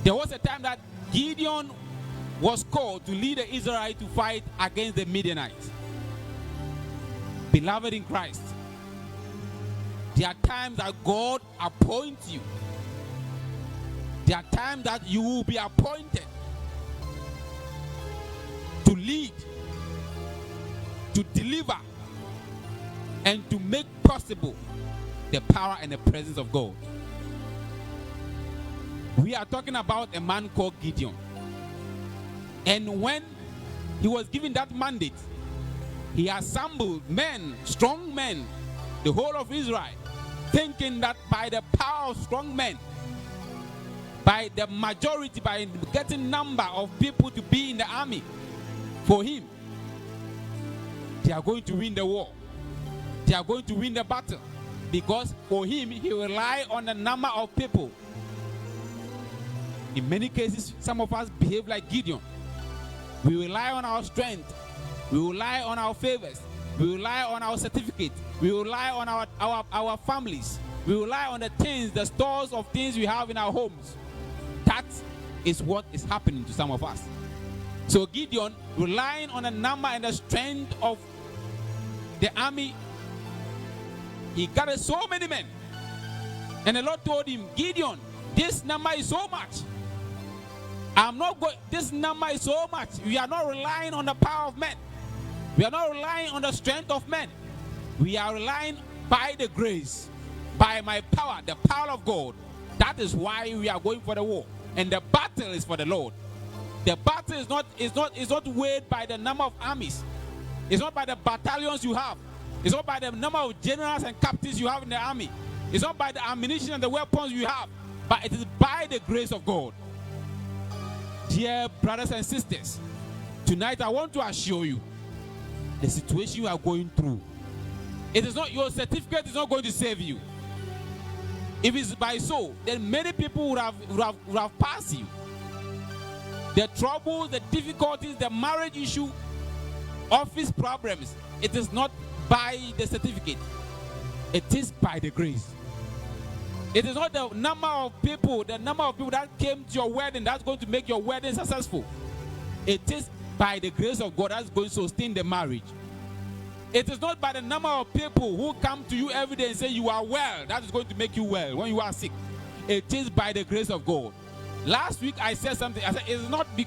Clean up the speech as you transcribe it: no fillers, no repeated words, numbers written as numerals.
There was a time that Gideon was called to lead the Israelites to fight against the Midianites. Beloved in Christ, there are times that God appoints you. There are times that you will be appointed to lead, to deliver, and to make possible the power and the presence of God. We are talking about a man called Gideon. And when he was given that mandate, he assembled men, strong men, the whole of Israel, thinking that by the power of strong men, by the majority, by getting number of people to be in the army for him, they are going to win the war. They are going to win the battle. Because for him, he relied on the number of people. In many cases, some of us behave like Gideon. We rely on our strength. We rely on our favors. We rely on our certificate. We rely on our families. We rely on the things, the stores of things we have in our homes. That is what is happening to some of us. So Gideon, relying on the number and the strength of the army, he gathered so many men. And the Lord told him, Gideon, this number is so much. This number is so much. We are not relying on the power of men. We are not relying on the strength of men. We are relying by the grace, by my power, the power of God. That is why we are going for the war. And the battle is for the Lord. The battle is not weighed by the number of armies. It's not by the battalions you have. It's not by the number of generals and captains you have in the army. It's not by the ammunition and the weapons you have. But it is by the grace of God. Dear brothers and sisters, tonight I want to assure you the situation you are going through. It is not your certificate is not going to save you. If it's by so, then many people would have passed you. The troubles, the difficulties, the marriage issue, office problems, it is not by the certificate. It is by the grace. It is not the number of people that came to your wedding that's going to make your wedding successful. It is by the grace of God that's going to sustain the marriage. It is not by the number of people who come to you every day and say you are well that is going to make you well when you are sick. It is by the grace of God. Last week I said something. I said it's not